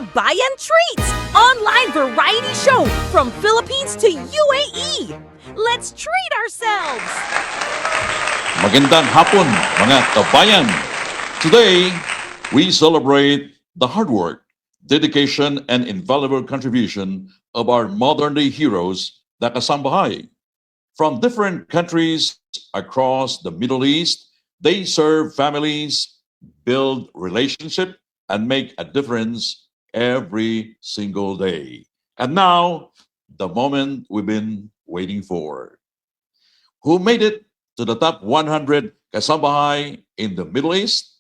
Kabayan Treats! Online variety show from Philippines to UAE. Let's treat ourselves! Magandang hapon, mga kabayan. Today, we celebrate the hard work, dedication, and invaluable contribution of our modern-day heroes, the Kasambahay. From different countries across the Middle East, they serve families, build relationship, and make a difference every single day. And now, the moment we've been waiting for. Who made it to the top 100 Kasambahay in the Middle East?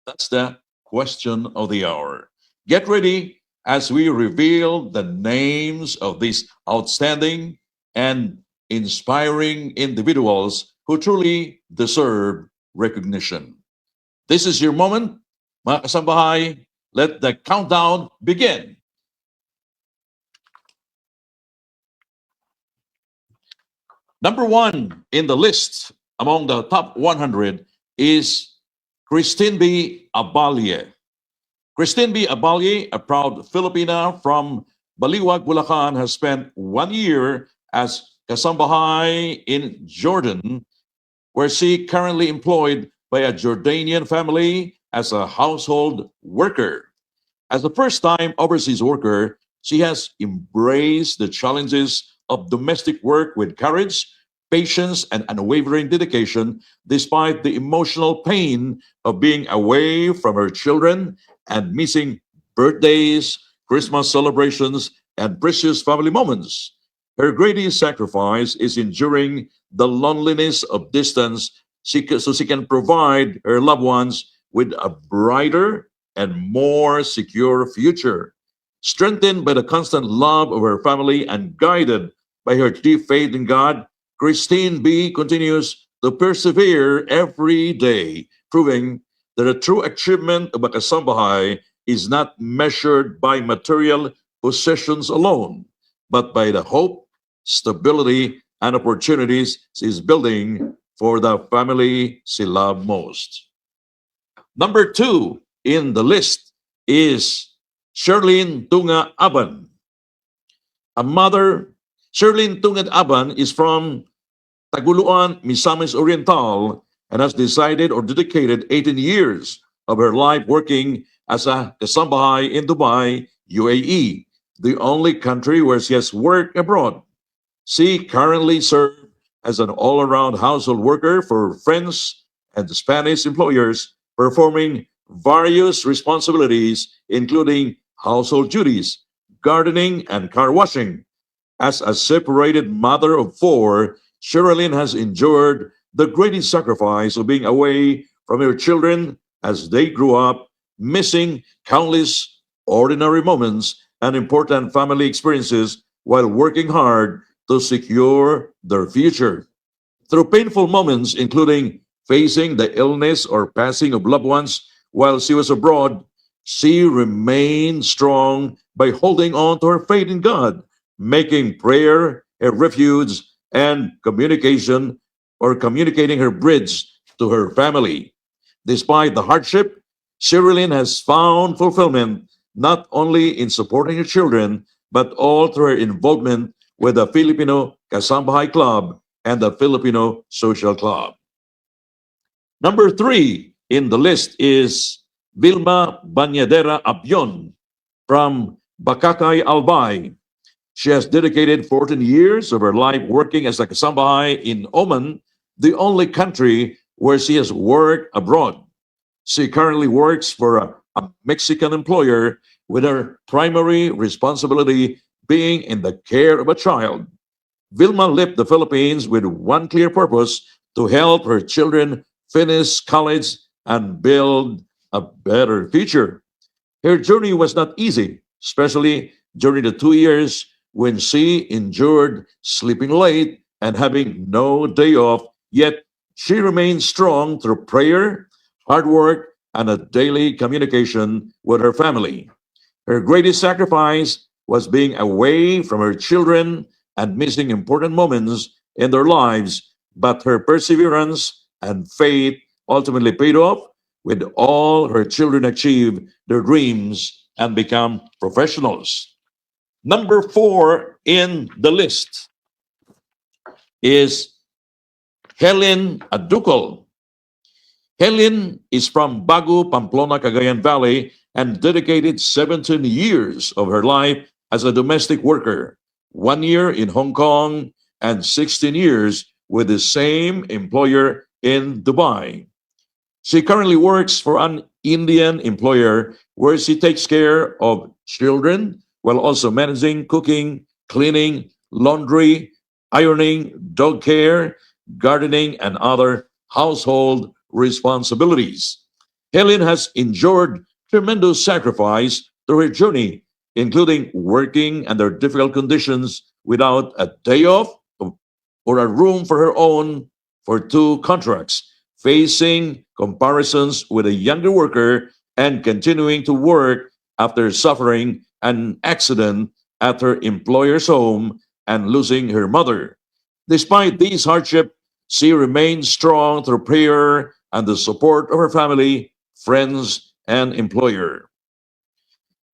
That's the question of the hour. Get ready as we reveal the names of these outstanding and inspiring individuals who truly deserve recognition. This is your moment, mga kasambahay. Let the countdown begin. Number one in the list among the top 100 is Christine B. Abalye. Christine B. Abalye, a proud Filipina from Baliwag, Bulacan, has spent 1 year as Kasambahay in Jordan, where she currently employed by a Jordanian family as a household worker. As a first-time overseas worker, she has embraced the challenges of domestic work with courage, patience, and unwavering dedication, despite the emotional pain of being away from her children and missing birthdays, Christmas celebrations, and precious family moments. Her greatest sacrifice is enduring the loneliness of distance so she can provide her loved ones with a brighter and more secure future. Strengthened by the constant love of her family and guided by her deep faith in God, Christine B. continues to persevere every day, proving that a true achievement of a Kasambahay is not measured by material possessions alone, but by the hope, stability, and opportunities she is building for the family she loves most. Number two in the list is Sherlyn Tunga Aban. A mother, Sherlyn Tunga Aban is from Taguluan, Misamis Oriental, and has decided or dedicated 18 years of her life working as a kasambahay in Dubai, UAE, the only country where she has worked abroad. She currently serves as an all-around household worker for French and Spanish employers, performing various responsibilities, including household duties, gardening, and car washing. As a separated mother of four, Sherilyn has endured the greatest sacrifice of being away from her children as they grew up, missing countless ordinary moments and important family experiences while working hard to secure their future. Through painful moments, including facing the illness or passing of loved ones while she was abroad, she remained strong by holding on to her faith in God, making prayer a refuge and communicating her bridge to her family. Despite the hardship, Sherilyn has found fulfillment not only in supporting her children, but all through her involvement with the Filipino Kasambahay Club and the Filipino Social Club. Number three in the list is Vilma Banyadera Abion from Bakakay, Albay. She has dedicated 14 years of her life working as a Kasambahay in Oman, the only country where she has worked abroad. She currently works for a Mexican employer with her primary responsibility being in the care of a child. Vilma left the Philippines with one clear purpose: to help her children finish college and build a better future. Her journey was not easy, especially during the 2 years when she endured sleeping late and having no day off, yet she remained strong through prayer, hard work, and a daily communication with her family. Her greatest sacrifice was being away from her children and missing important moments in their lives, but her perseverance and faith ultimately paid off with all her children achieved their dreams and become professionals. Number 4 in the list is Helen Aducol. Helen is from Bagu, Pamplona, Cagayan Valley, and dedicated 17 years of her life as a domestic worker, 1 year in Hong Kong, and 16 years with the same employer in Dubai. She currently works for an Indian employer where she takes care of children while also managing cooking, cleaning, laundry, ironing, dog care, gardening, and other household responsibilities. Helen has endured tremendous sacrifice through her journey, including working under difficult conditions without a day off or a room for her own for 2 contracts, facing comparisons with a younger worker and continuing to work after suffering an accident at her employer's home and losing her mother. Despite these hardships, she remained strong through prayer and the support of her family, friends, and employer.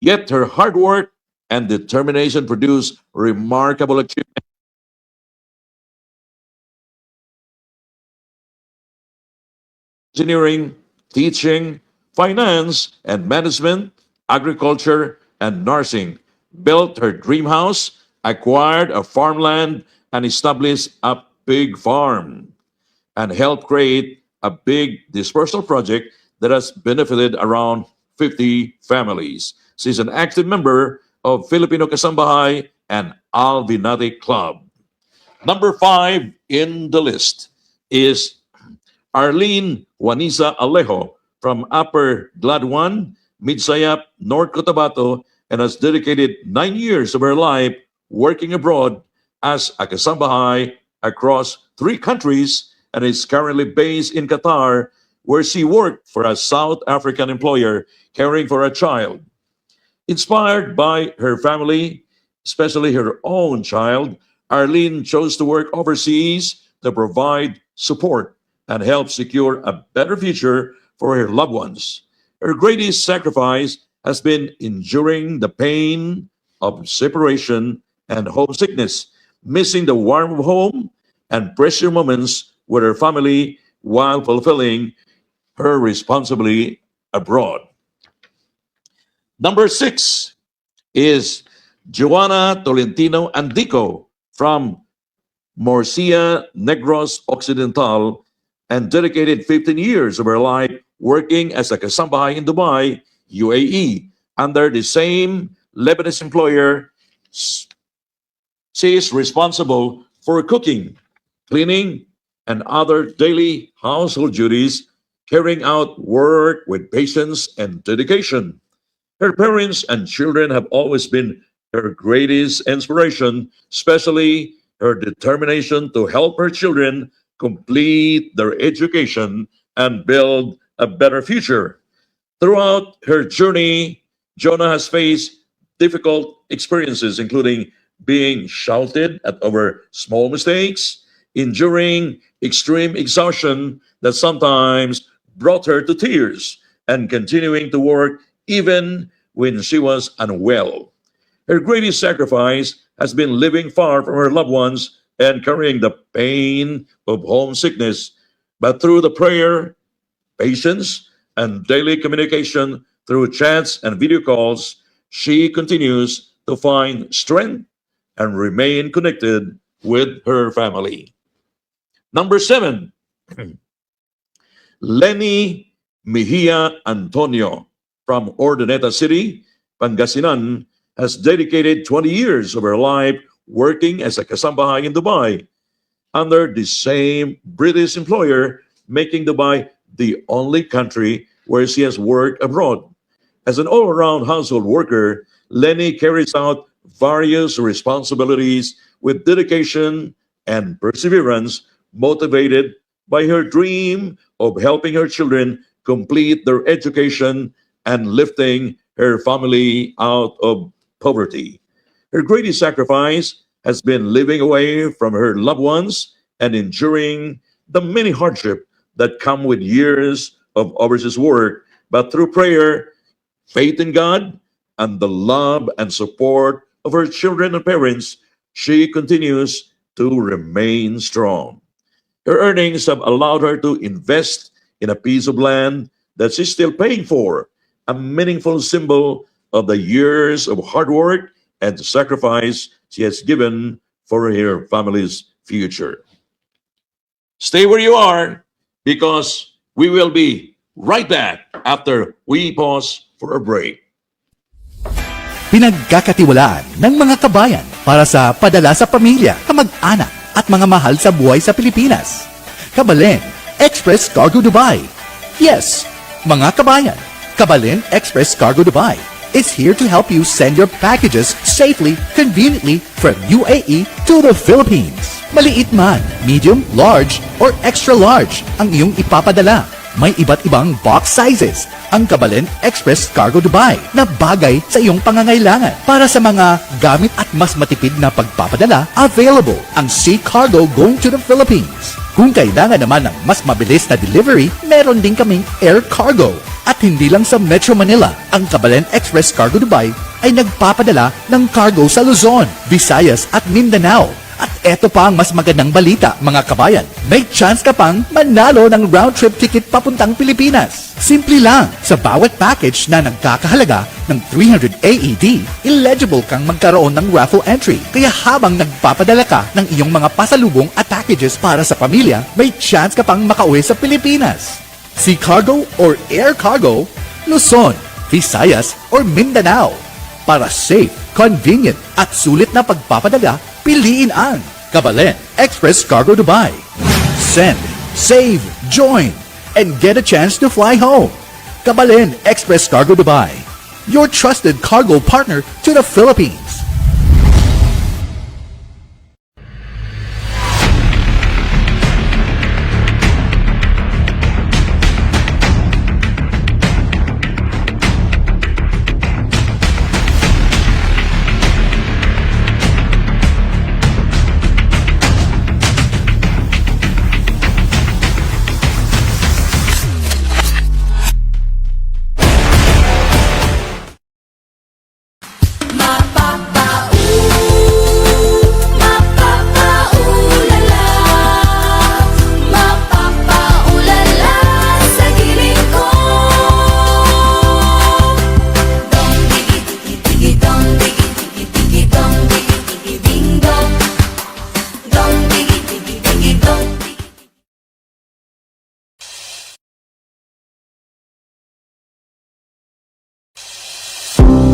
Yet her hard work and determination produced remarkable achievements in engineering, teaching, finance and management, agriculture, and nursing. Built her dream house, acquired a farmland, and established a pig farm, and helped create a big dispersal project that has benefited around 50 families. She's an active member of Filipino Kasambahay and Alvinati Club. Number 5 in the list is Arlene Juanisa Alejo from Upper Gladwan, Midsayap, North Cotabato, and has dedicated 9 years of her life working abroad as a kasambahay across 3 countries and is currently based in Qatar, where she worked for a South African employer caring for a child. Inspired by her family, especially her own child, Arlene chose to work overseas to provide support and help secure a better future for her loved ones. Her greatest sacrifice has been enduring the pain of separation and homesickness, missing the warmth of home and precious moments with her family while fulfilling her responsibility abroad. Number 6 is Joanna Tolentino Andico from Morcia Negros Occidental and dedicated 15 years of her life working as a kasambahay in Dubai, UAE, under the same Lebanese employer. She is responsible for cooking, cleaning, and other daily household duties, carrying out work with patience and dedication. Her parents and children have always been her greatest inspiration, especially her determination to help her children complete their education and build a better future. Throughout her journey, Jonah has faced difficult experiences, including being shouted at over small mistakes, enduring extreme exhaustion that sometimes brought her to tears, and continuing to work even when she was unwell. Her greatest sacrifice has been living far from her loved ones and carrying the pain of homesickness. But through the prayer, patience, and daily communication through chats and video calls, she continues to find strength and remain connected with her family. Number 7, Lenny Mejia Antonio from Ordoneta City, Pangasinan, has dedicated 20 years of her life working as a kasambahay in Dubai under the same British employer, making Dubai the only country where she has worked abroad. As an all around household worker, Lenny carries out various responsibilities with dedication and perseverance, motivated by her dream of helping her children complete their education and lifting her family out of poverty. Her greatest sacrifice has been living away from her loved ones and enduring the many hardships that come with years of overseas work. But through prayer, faith in God, and the love and support of her children and parents, she continues to remain strong. Her earnings have allowed her to invest in a piece of land that she's still paying for, a meaningful symbol of the years of hard work and sacrifice she has given for her family's future. Stay where you are because we will be right back after we pause for a break. Pinagkakatiwalaan ng mga kabayan para sa padala sa pamilya, kamag-anak at mga mahal sa buhay sa Pilipinas. Kabalen Express Cargo Dubai. Yes, mga kabayan, Kabalen Express Cargo Dubai is here to help you send your packages safely, conveniently from UAE to the Philippines. Maliit man, medium, large, or extra large ang iyong ipapadala. May iba't ibang box sizes ang Kabalen Express Cargo Dubai na bagay sa iyong pangangailangan. Para sa mga gamit at mas matipid na pagpapadala, available ang Sea Cargo going to the Philippines. Kung kailangan naman ng mas mabilis na delivery, meron din kaming air cargo. At hindi lang sa Metro Manila, ang Kabalen Express Cargo Dubai ay nagpapadala ng cargo sa Luzon, Visayas at Mindanao. At eto pa ang mas magandang balita, mga kabayan. May chance ka pang manalo ng round-trip ticket papuntang Pilipinas. Simple lang, sa bawat package na nagkakahalaga ng 300 AED, eligible kang magkaroon ng raffle entry. Kaya habang nagpapadala ka ng iyong mga pasalubong at packages para sa pamilya, may chance ka pang makauwi sa Pilipinas. Sea Cargo or Air Cargo, Luzon, Visayas or Mindanao. Para safe, convenient at sulit na pagpapadala, piliin ang Kabalen Express Cargo Dubai. Send, save, join, and get a chance to fly home. Kabalen Express Cargo Dubai, your trusted cargo partner to the Philippines.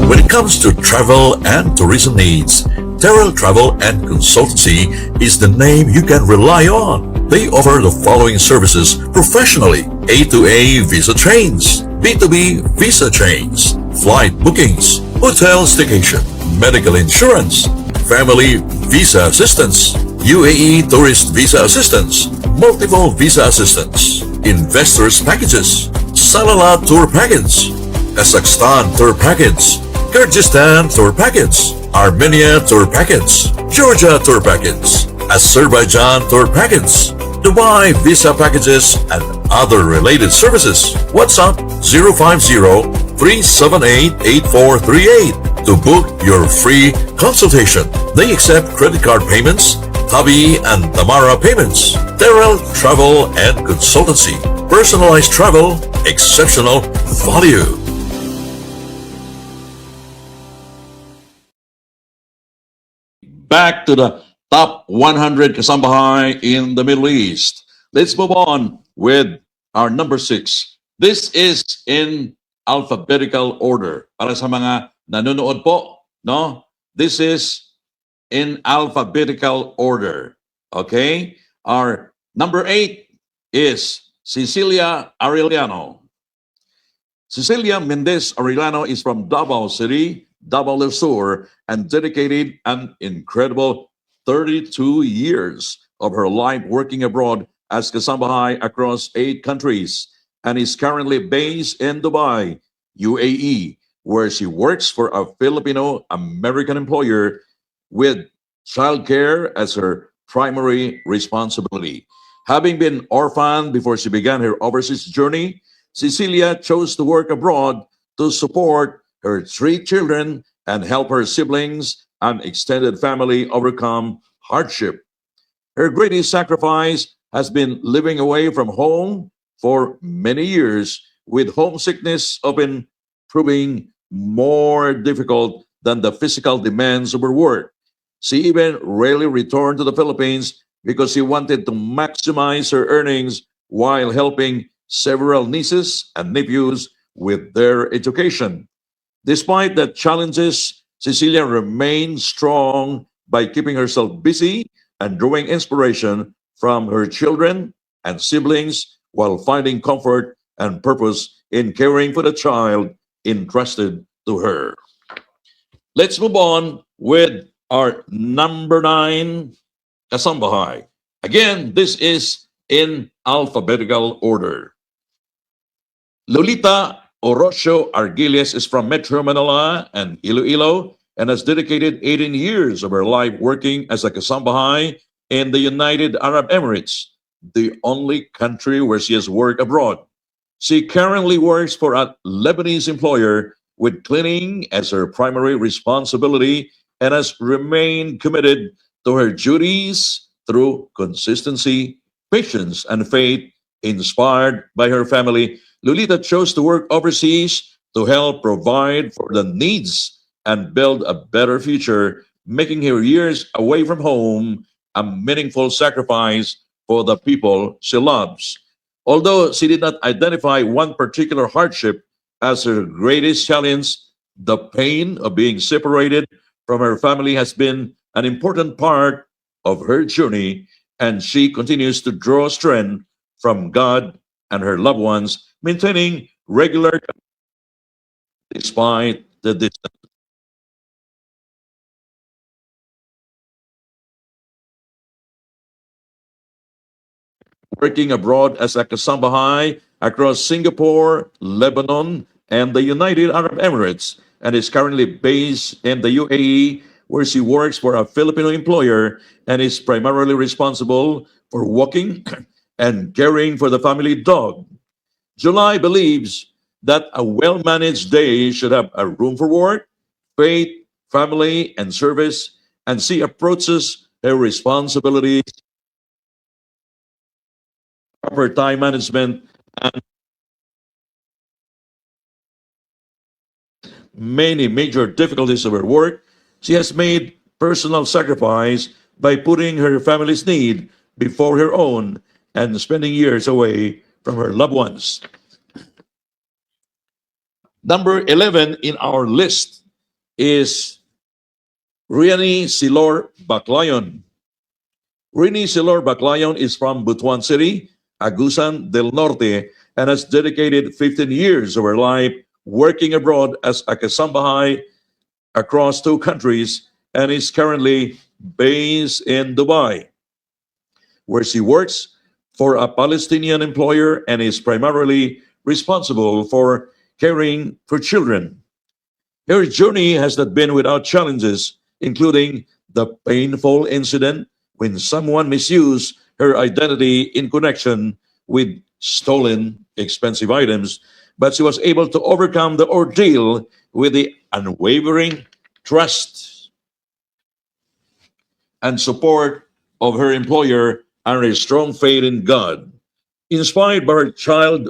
When it comes to travel and tourism needs, Terrell Travel and Consultancy is the name you can rely on. They offer the following services professionally: A to A visa trains, B2B visa trains, flight bookings, hotel staycation, medical insurance, family visa assistance, UAE tourist visa assistance, multiple visa assistance, investors packages, Salalah tour package, Kazakhstan tour package, Kyrgyzstan tour package, Armenia tour package, Georgia tour package, Azerbaijan tour package, Dubai visa packages, and other related services. WhatsApp 050-378-8438 to book your free consultation. They accept credit card payments, Tabi and Tamara payments. Terrell Travel and Consultancy. Personalized travel, exceptional value. Back to the top 100 Kasambahay in the Middle East. Let's move on with our number 6. This is in alphabetical order. Para sa mga nanonood po, no? This is in alphabetical order. Okay? Our number 8 is Cecilia Arellano. Cecilia Mendez Arellano is from Davao City, Davao del Sur, and dedicated an incredible 32 years of her life working abroad as Kasambahay across 8 countries, and is currently based in Dubai, UAE, where she works for a Filipino-American employer with childcare as her primary responsibility. Having been orphaned before she began her overseas journey, Cecilia chose to work abroad to support her three children and help her siblings and extended family overcome hardship. Her greatest sacrifice has been living away from home for many years, with homesickness often proving more difficult than the physical demands of her work. She even rarely returned to the Philippines because she wanted to maximize her earnings while helping several nieces and nephews with their education. Despite the challenges, Cecilia remained strong by keeping herself busy and drawing inspiration from her children and siblings while finding comfort and purpose in caring for the child entrusted to her. Let's move on with our number nine, Kasambahay. Again, this is in alphabetical order. Lolita Orocio Argiles is from Metro Manila and Iloilo and has dedicated 18 years of her life working as a Kasambahay in the United Arab Emirates, the only country where she has worked abroad. She currently works for a Lebanese employer with cleaning as her primary responsibility and has remained committed to her duties through consistency, patience, and faith. Inspired by her family, Lolita chose to work overseas to help provide for the needs and build a better future, making her years away from home a meaningful sacrifice for the people she loves. Although she did not identify one particular hardship as her greatest challenge, the pain of being separated from her family has been an important part of her journey, and she continues to draw strength from God and her loved ones, maintaining regular despite the distance. Working abroad as a Kasambahay across Singapore, Lebanon, and the United Arab Emirates, and is currently based in the UAE, where she works for a Filipino employer and is primarily responsible for walking and caring for the family dog. July believes that a well managed day should have a room for work, faith, family, and service, and she approaches her responsibilities, proper time management, and many major difficulties of her work. She has made personal sacrifice by putting her family's need before her own and spending years away from her loved ones. Number 11 in our list is Riani Silor Baclayon. Rini Silor Baclayon is from Butuan City, Agusan del Norte, and has dedicated 15 years of her life working abroad as a Kasambahay across two countries and is currently based in Dubai, where she works for a Palestinian employer and is primarily responsible for caring for children. Her journey has not been without challenges, including the painful incident when someone misused her identity in connection with stolen expensive items, but she was able to overcome the ordeal with the unwavering trust and support of her employer and her strong faith in God. Inspired by her child,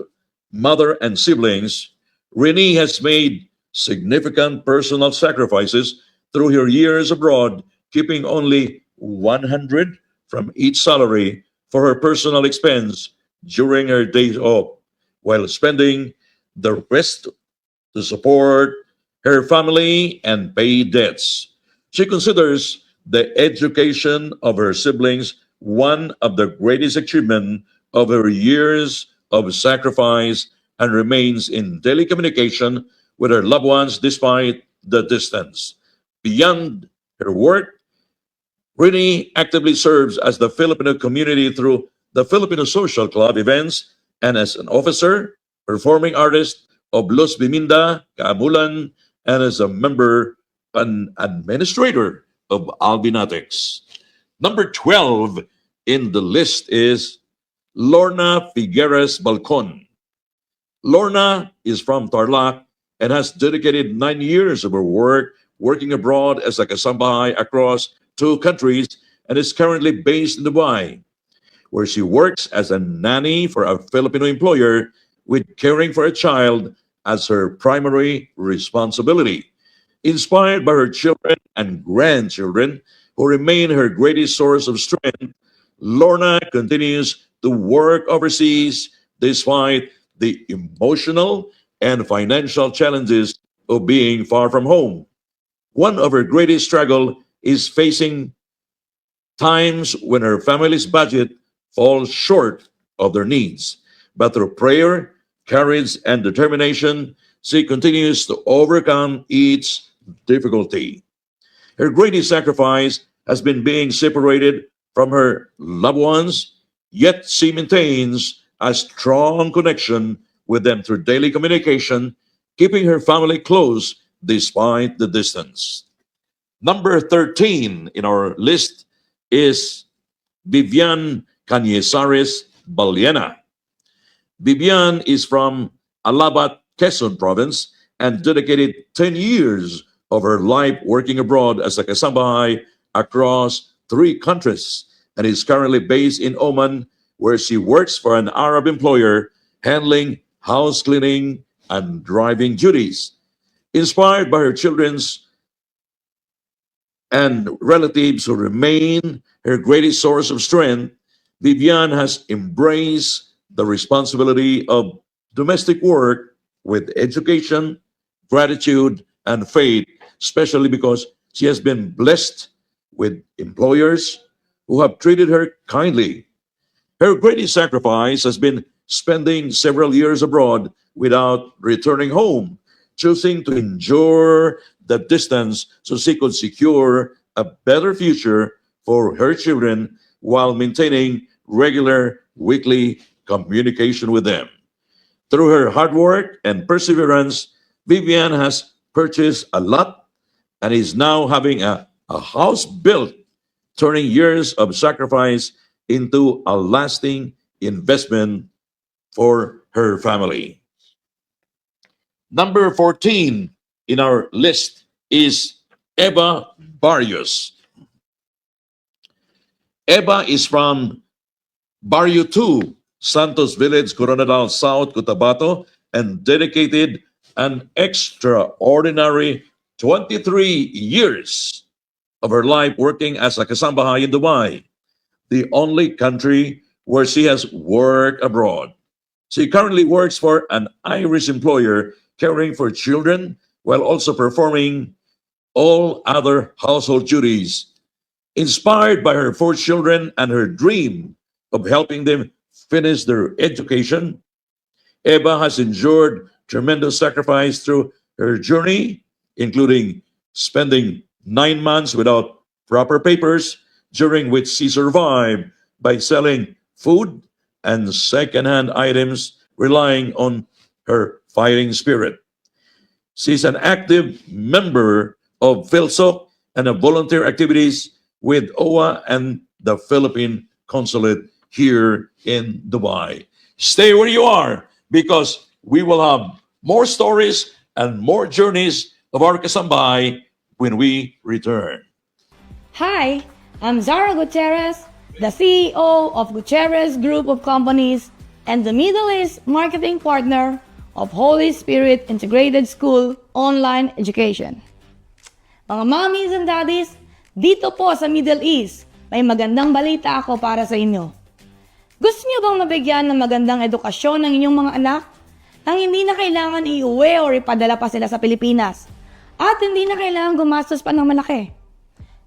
mother, and siblings, Renee has made significant personal sacrifices through her years abroad, keeping only 100 from each salary for her personal expense during her days off, while spending the rest to support her family and pay debts. She considers the education of her siblings one of the greatest achievements of her years of sacrifice and remains in daily communication with her loved ones despite the distance. Beyond her work, Rini actively serves as the Filipino community through the Filipino Social Club events and as an officer, performing artist of Los Biminda, Kaamulan, and as a member and administrator of Albinatics. Number 12 in the list is Lorna Figueres Balcon. Lorna is from Tarlac and has dedicated 9 years of her working abroad as a Kasambahay across 2 countries and is currently based in Dubai, where she works as a nanny for a Filipino employer with caring for a child as her primary responsibility. Inspired by her children and grandchildren, who remain her greatest source of strength, Lorna continues to work overseas despite the emotional and financial challenges of being far from home. One of her greatest struggle is facing times when her family's budget falls short of their needs. But through prayer, courage, and determination, she continues to overcome each difficulty. Her greatest sacrifice has been being separated from her loved ones, yet she maintains a strong connection with them through daily communication, keeping her family close despite the distance. Number 13 in our list is Vivian Cañizares Baliena. Vivian is from Alabat, Quezon province and dedicated 10 years of her life working abroad as a Kasambahay across 3 countries and is currently based in Oman, where she works for an Arab employer handling house cleaning and driving duties. Inspired by her children's and relatives who remain her greatest source of strength, Vivian has embraced the responsibility of domestic work with education, gratitude, and faith, especially because she has been blessed with employers who have treated her kindly. Her greatest sacrifice has been spending several years abroad without returning home, choosing to endure the distance so she could secure a better future for her children while maintaining regular weekly communication with them. Through her hard work and perseverance, Vivian has purchased a lot and is now having a house built, turning years of sacrifice into a lasting investment for her family. Number 14 in our list is Eva Barrios. Eva is from Barrio 2, Santos Village, Coronadal South, Cotabato, and dedicated an extraordinary 23 years of her life working as a Kasambahay in Dubai, the only country where she has worked abroad. She currently works for an Irish employer caring for children while also performing all other household duties. Inspired by her 4 children and her dream of helping them finish their education, Eva has endured tremendous sacrifice through her journey, including spending 9 months without proper papers, during which she survived by selling food and secondhand items, relying on her fighting spirit. She's an active member of PhilSoc and of volunteer activities with OWA and the Philippine Consulate here in Dubai. Stay where you are because we will have more stories and more journeys of our Kasambahay when we return. Hi, I'm Zara Gutierrez, the CEO of Gutierrez Group of Companies and the Middle East Marketing Partner of Holy Spirit Integrated School Online Education. Mga mommies and daddies, dito po sa Middle East, may magandang balita ako para sa inyo. Gusto niyo bang mabigyan ng magandang edukasyon ng inyong mga anak nang hindi na kailangan iuwi o ipadala pa sila sa Pilipinas at hindi na kailangan gumastos pa ng malaki?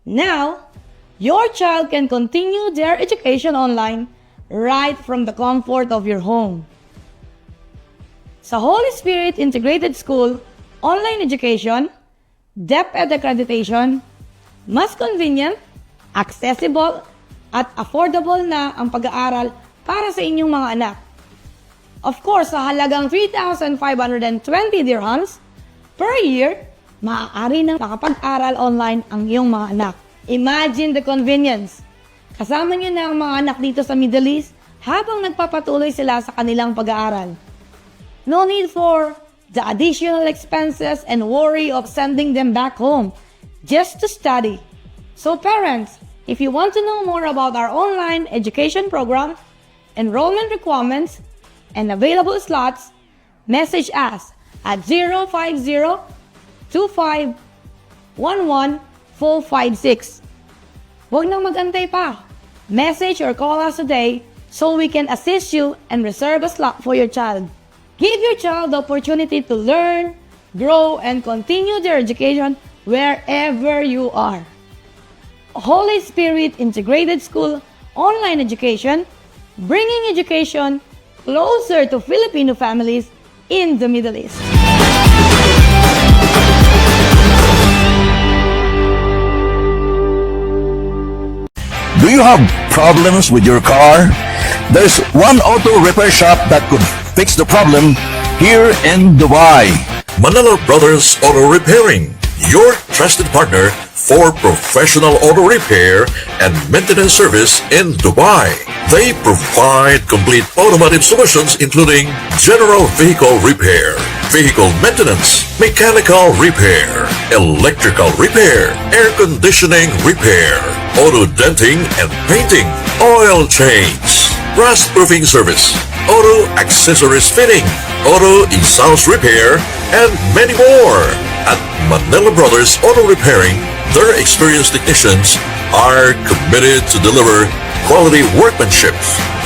Now, your child can continue their education online right from the comfort of your home. Sa Holy Spirit Integrated School Online Education, DepEd accreditation, mas convenient, accessible, at affordable na ang pag-aaral para sa inyong mga anak. Of course, sa halagang 3,520 dirhams per year, maaari nang makapag-aral online ang iyong mga anak. Imagine the convenience. Kasama niyo na ang mga anak dito sa Middle East habang nagpapatuloy sila sa kanilang pag-aaral. No need for the additional expenses and worry of sending them back home just to study. So parents, if you want to know more about our online education program, enrollment requirements, and available slots, message us at 050-2511-456. Huwag nang mag-antay pa. Message or call us today so we can assist you and reserve a slot for your child. Give your child the opportunity to learn, grow, and continue their education wherever you are. Holy Spirit Integrated School Online Education, bringing education closer to Filipino families in the Middle East. Do you have problems with your car? There's one auto repair shop that could fix the problem here in Dubai. Manila Brothers Auto Repairing, your trusted partner for professional auto repair and maintenance service in Dubai. They provide complete automotive solutions including general vehicle repair, vehicle maintenance, mechanical repair, electrical repair, air conditioning repair, auto denting and painting, oil change, rust proofing service, auto accessories fitting, auto exhaust repair, and many more. At Manila Brothers Auto Repairing, their experienced technicians are committed to deliver quality workmanship,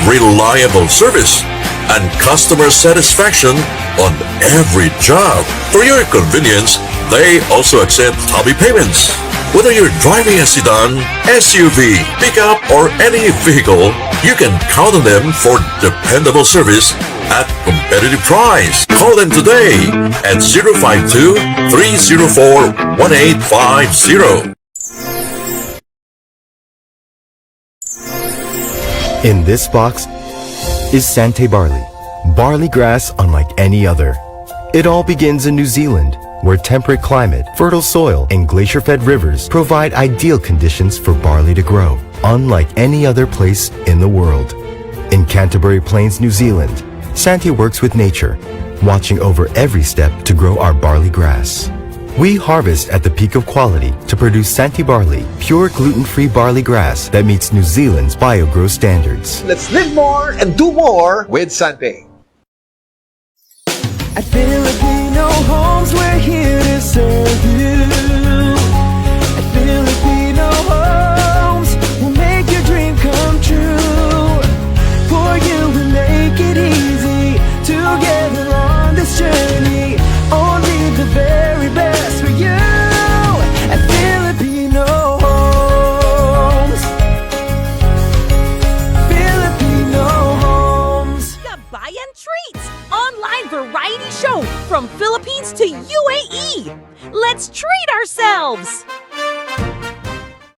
reliable service, and customer satisfaction on every job. For your convenience, they also accept hobby payments. Whether you're driving a sedan, SUV, pickup, or any vehicle, you can count on them for dependable service at competitive price. Call them today at 052-304-1850. In this box is Sante barley, barley grass unlike any other. It all begins in New Zealand, where temperate climate, fertile soil, and glacier-fed rivers provide ideal conditions for barley to grow, unlike any other place in the world. In Canterbury Plains, New Zealand, Sante works with nature, watching over every step to grow our barley grass. We harvest at the peak of quality to produce Sante barley, pure gluten-free barley grass that meets New Zealand's BioGrow standards. Let's live more and do more with Sante. At Filipino Homes, we're here to serve you. At Filipino Homes, we'll make your dream come true. For you, we make it easy. Together on this journey, only the very best for you. At Filipino Homes. Filipino Homes. Kabayan Treats! Online variety show from Philippines to UAE. Let's treat ourselves!